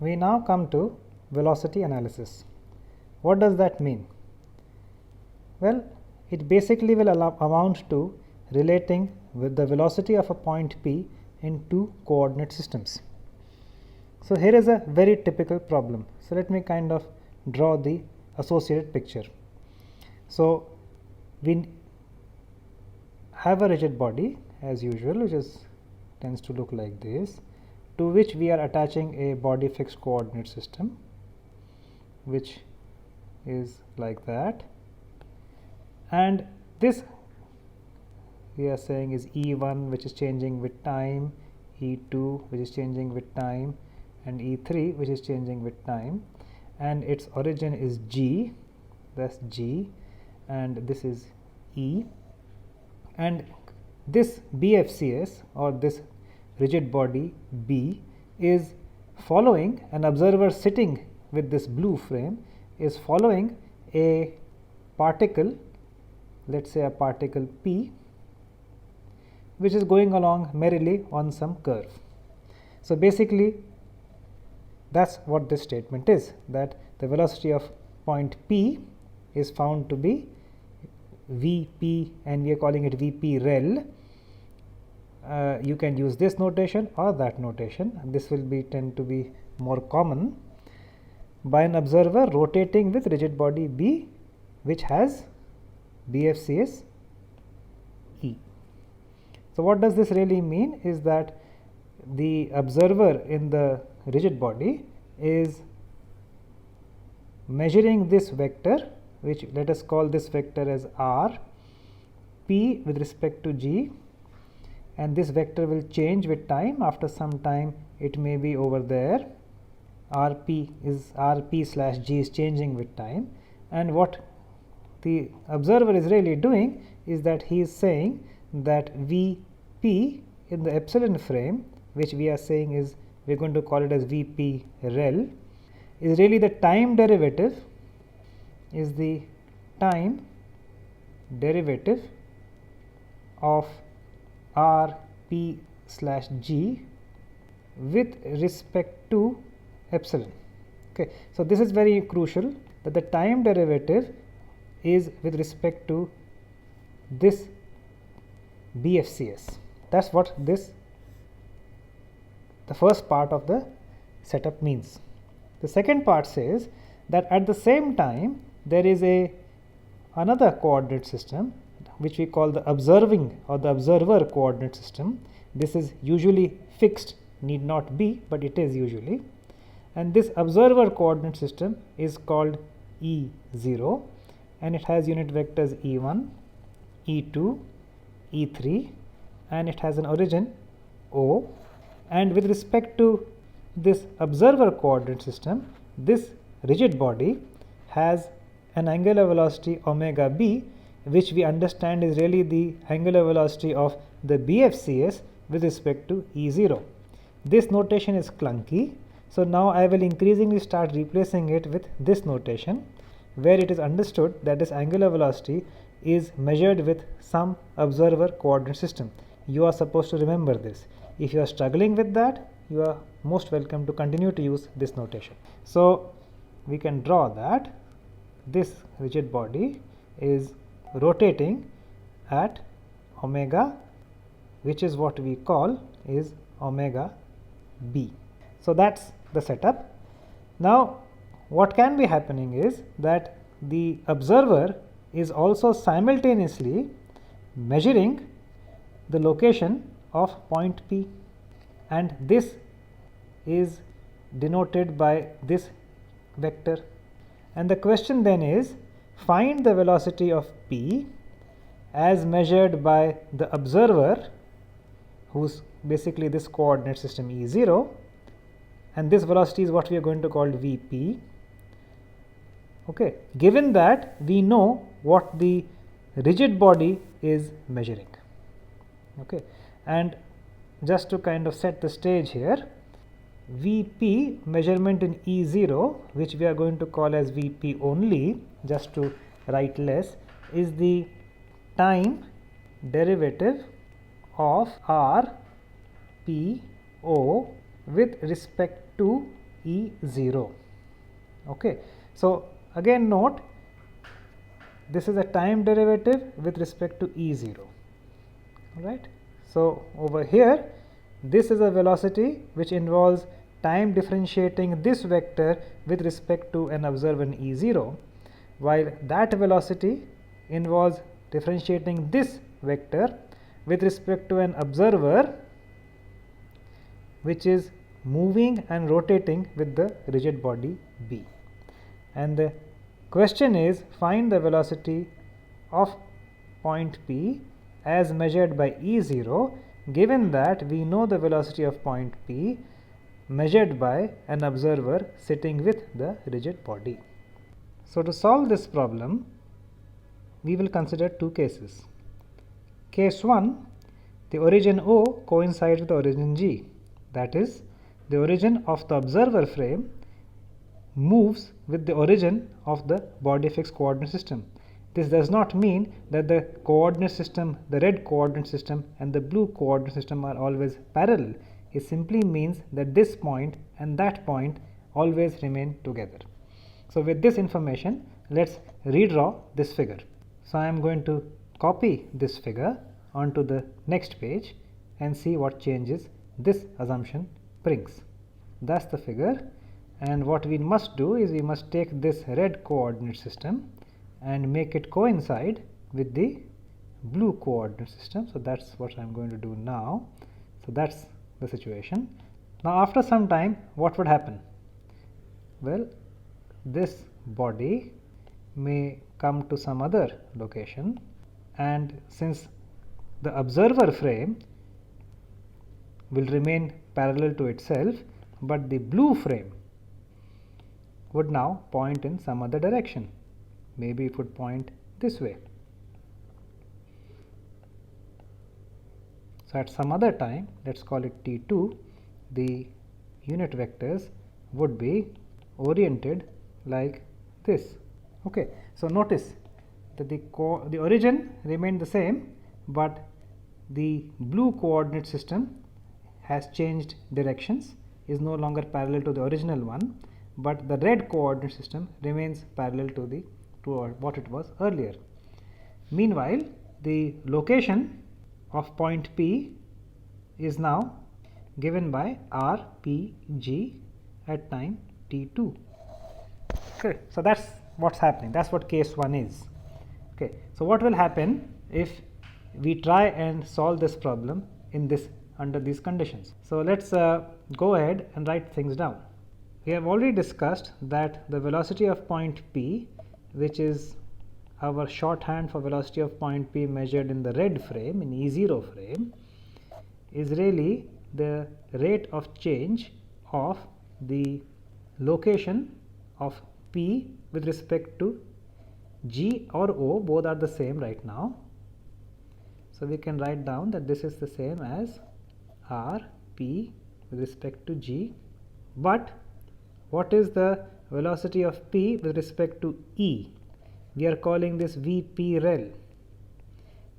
we now come to velocity analysis. What does that mean? Well, it basically will amount to relating with the velocity of a point P in two coordinate systems. So here is a very typical problem. So let me kind of draw the associated picture. So we have a rigid body as usual, which tends to look like this, to which we are attaching a body fixed coordinate system, which is like that, and this we are saying is E1, which is changing with time, E2, which is changing with time, and E3, which is changing with time, and its origin is G, that's G, and this is E, and this BFCS or this rigid body B is following an observer sitting with this blue frame is following a particle, let us say a particle P, which is going along merrily on some curve. So basically that is what this statement is, that the velocity of point P is found to be Vp, and we are calling it Vp rel. You can use this notation or that notation. This will tend to be more common, by an observer rotating with rigid body B, which has BFCS E. So what does this really mean is that the observer in the rigid body is measuring this vector, which let us call this vector as R, P with respect to G, and this vector will change with time. After some time it may be over there, Rp slash G is changing with time, and what the observer is really doing is that he is saying that Vp in the epsilon frame, which we are saying is, we are going to call it as Vp rel, is really the time derivative, is the time derivative of Rp slash G with respect to epsilon. Okay. So this is very crucial, that the time derivative is with respect to this BFCS. That is what the first part of the setup means. The second part says that at the same time there is another coordinate system, which we call the observing or the observer coordinate system. This is usually fixed, need not be, but it is usually, and this observer coordinate system is called E0, and it has unit vectors E1, E2, E3, and it has an origin O, and with respect to this observer coordinate system, this rigid body has an angular velocity omega b, which we understand is really the angular velocity of the BFCS with respect to E0. This notation is clunky, so now I will increasingly start replacing it with this notation, where it is understood that this angular velocity is measured with some observer coordinate system. You are supposed to remember this. If you are struggling with that, you are most welcome to continue to use this notation. So we can draw that this rigid body is rotating at omega, which is what we call is omega b. So that is the setup. Now what can be happening is that the observer is also simultaneously measuring the location of point P, and this is denoted by this vector, and the question then is, find the velocity of P as measured by the observer, whose basically this coordinate system E0, and this velocity is what we are going to call Vp. Okay. Given that we know what the rigid body is measuring. Okay. And just to kind of set the stage here, Vp measurement in E0, which we are going to call as Vp only, just to write less, is the time derivative of R P O with respect to E0. Okay, so again note, this is a time derivative with respect to E0. Right. So over here, this is a velocity which involves time differentiating this vector with respect to an observer E0, while that velocity involves differentiating this vector with respect to an observer which is moving and rotating with the rigid body B. And the question is, find the velocity of point P as measured by E0, given that we know the velocity of point P measured by an observer sitting with the rigid body. So to solve this problem, we will consider two cases. Case 1, the origin O coincides with the origin G. That is, the origin of the observer frame moves with the origin of the body fixed coordinate system. This does not mean that the coordinate system, the red coordinate system and the blue coordinate system are always parallel. It simply means that this point and that point always remain together. So with this information, let's redraw this figure. So I am going to copy this figure onto the next page and see what changes this assumption brings. That's the figure, and what we must do is we must take this red coordinate system and make it coincide with the blue coordinate system. So that's what I'm going to do now. So that's the situation. Now after some time, what would happen? Well, this body may come to some other location, and since the observer frame will remain parallel to itself, but the blue frame would now point in some other direction. Maybe it would point this way. So at some other time, let's call it T2, the unit vectors would be oriented like this. Okay, so notice that the origin remained the same, but the blue coordinate system has changed directions, is no longer parallel to the original one, but the red coordinate system remains parallel to what it was earlier. Meanwhile, the location of point P is now given by R, P, G at time T2. Okay, so that's what's happening. That's what case 1 is. Okay, so what will happen if we try and solve this problem in this under these conditions? So let's go ahead and write things down. We have already discussed that the velocity of point P, which is our shorthand for velocity of point P measured in the red frame, in E0 frame, is really the rate of change of the location of P with respect to G or O. Both are the same right now. So we can write down that this is the same as R, P with respect to G, but what is the velocity of P with respect to E? We are calling this Vp rel.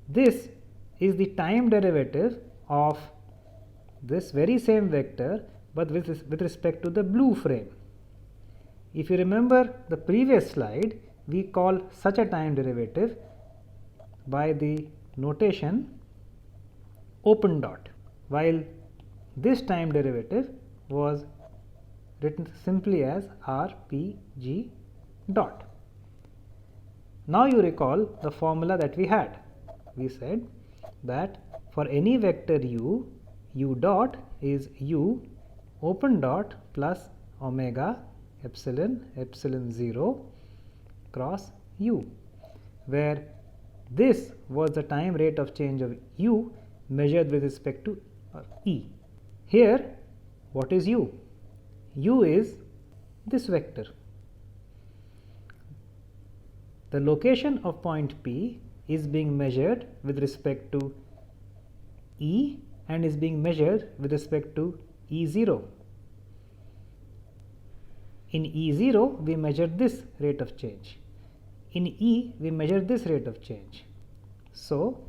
This is the time derivative of this very same vector, but with respect to the blue frame. If you remember the previous slide, we call such a time derivative by the notation open dot, while this time derivative was written simply as RPG dot. Now you recall the formula that we had. We said that for any vector u, u dot is u open dot plus omega epsilon epsilon 0 cross u, where this was the time rate of change of u measured with respect to E. Here, what is u? U is this vector. The location of point P is being measured with respect to E and is being measured with respect to E0. In E0, we measure this rate of change. In E, we measure this rate of change. So,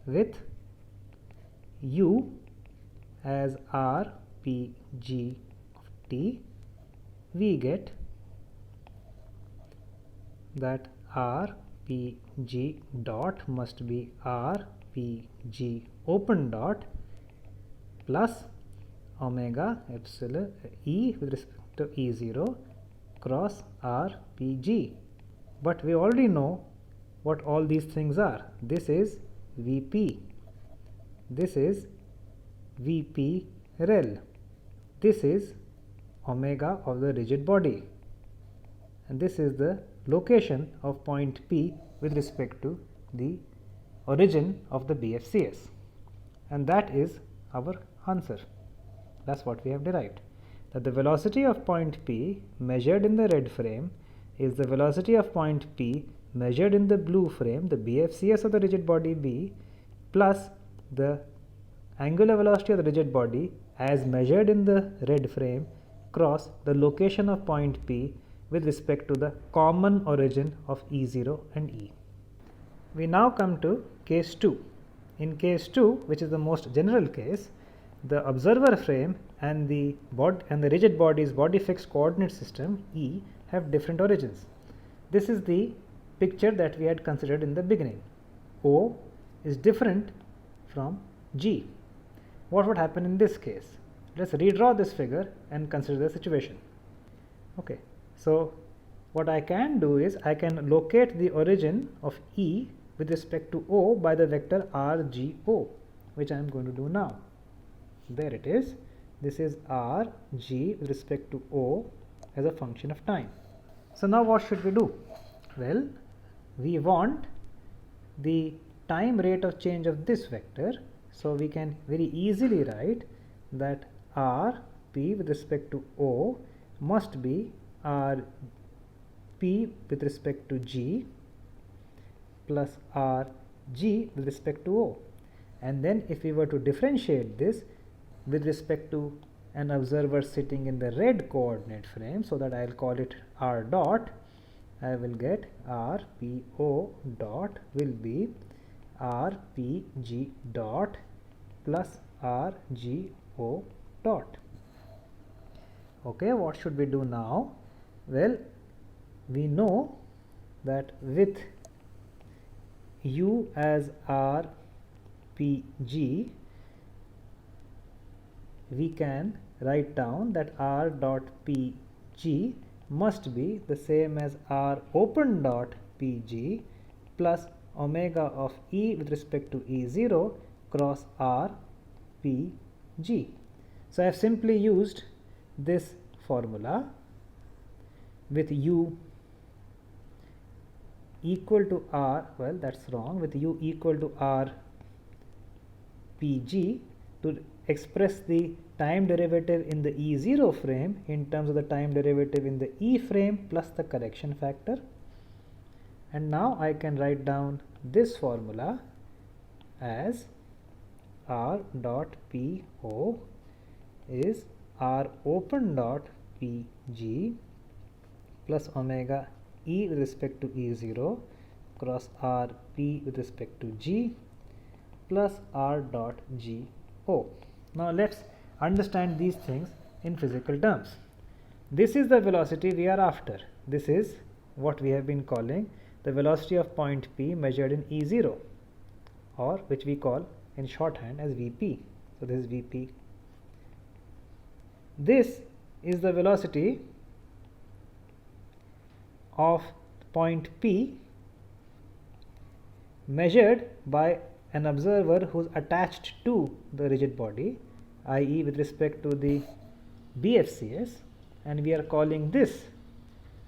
with U as R, P, G of t, we get that rpg dot must be rpg open dot plus omega epsilon e with respect to E0 cross rpg. But we already know what all these things are. This is Vp, this is Vp rel, this is omega of the rigid body, and this is the location of point P with respect to the origin of the BFCS, and that is our answer. That's what we have derived, that the velocity of point P measured in the red frame is the velocity of point P measured in the blue frame, the BFCS of the rigid body B, plus the angular velocity of the rigid body as measured in the red frame cross the location of point P with respect to the common origin of E0 and E. We now come to case 2. In case 2, which is the most general case, the observer frame and the rigid body's body fixed coordinate system E have different origins. This is the picture that we had considered in the beginning. O is different from G. What would happen in this case? Let's redraw this figure and consider the situation. Okay, so what I can do is I can locate the origin of E with respect to O by the vector RGO, which I am going to do now. There it is. This is RG with respect to O as a function of time. So now what should we do? Well, we want the time rate of change of this vector, so we can very easily write that Rp with respect to O must be Rp with respect to G plus Rg with respect to O. And then if we were to differentiate this with respect to an observer sitting in the red coordinate frame, so that I will call it R dot, I will get Rpo dot will be Rpg dot plus Rgo dot. Okay, what should we do now? Well, we know that with U as Rpg, we can write down that R dot Pg must be the same as R open dot Pg plus omega of E with respect to E0 cross R Pg. So I have simply used this formula with U equal to R, well, that's wrong, with U equal to R Pg to express the time derivative in the E0 frame in terms of the time derivative in the E frame plus the correction factor. And now I can write down this formula as R dot Po is R open dot Pg plus omega E with respect to E0 cross Rp with respect to G plus R dot Go. Now let's understand these things in physical terms. This is the velocity we are after. This is what we have been calling the velocity of point P measured in E0, or which we call in shorthand as Vp. So this is Vp. This is the velocity of point P measured by an observer who is attached to the rigid body, i.e. with respect to the BFCS, and we are calling this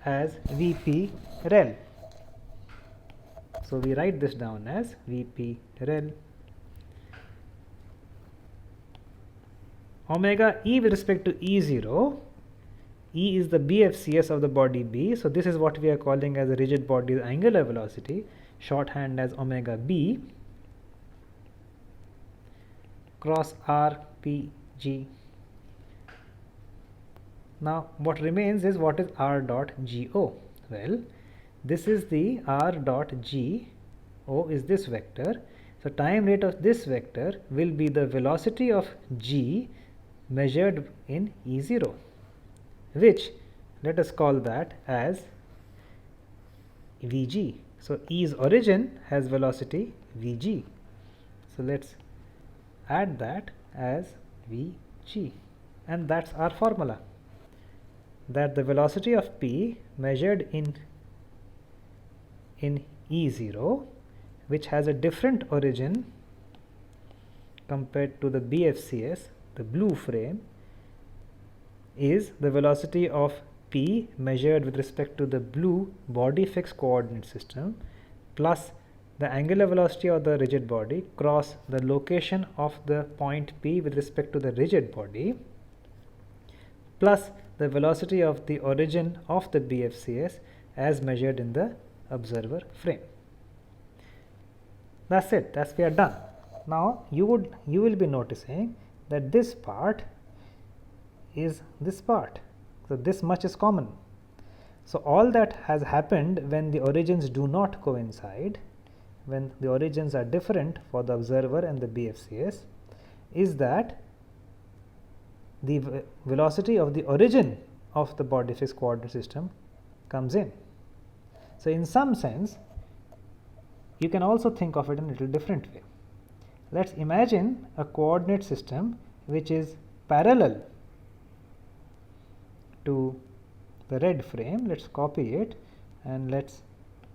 as Vp rel. So we write this down as Vp rel. Omega E with respect to E0, E is the BFCS of the body B, so this is what we are calling as a rigid body's angular velocity, shorthand as omega B, cross Rpg. Now what remains is what is R dot Go. Well, this is the R dot Go is this vector. So time rate of this vector will be the velocity of G measured in E0. which let us call that as Vg. So E's origin has velocity Vg. So let's add that as Vg, and that's our formula, that the velocity of P measured in E0, which has a different origin compared to the BFCS, the blue frame, is the velocity of P measured with respect to the blue body fixed coordinate system plus the angular velocity of the rigid body cross the location of the point P with respect to the rigid body plus the velocity of the origin of the BFCS as measured in the observer frame. That's it, that's we are done. Now you will be noticing that this part is this part, so this much is common. So all that has happened when the origins do not coincide, when the origins are different for the observer and the BFCS, is that the velocity of the origin of the body fixed coordinate system comes in. So in some sense you can also think of it in a little different way. Let's imagine a coordinate system which is parallel to the red frame. Let's copy it and let's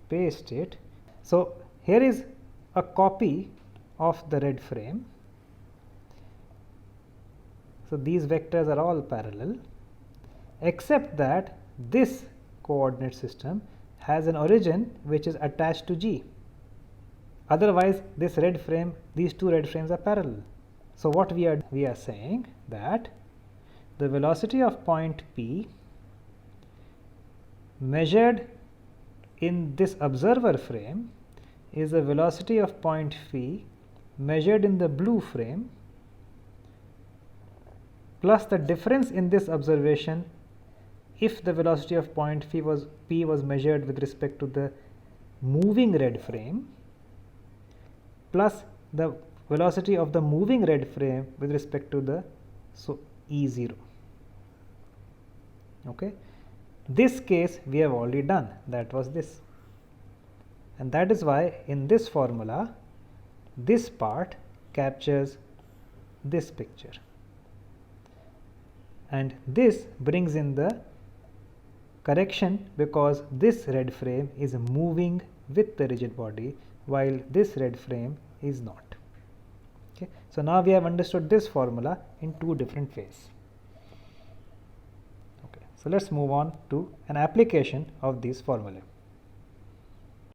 paste it. So here is a copy of the red frame. So these vectors are all parallel, except that this coordinate system has an origin which is attached to G. Otherwise this red frame, these two red frames are parallel. So what we are saying that the velocity of point P measured in this observer frame is the velocity of point phi measured in the blue frame plus the difference in this observation if the velocity of point P was measured with respect to the moving red frame plus the velocity of the moving red frame with respect to the E0. Okay, this case we have already done, that was this, and that is why in this formula this part captures this picture, and this brings in the correction because this red frame is moving with the rigid body while this red frame is not. Okay. So now we have understood this formula in two different ways. Okay. So let's move on to an application of this formula.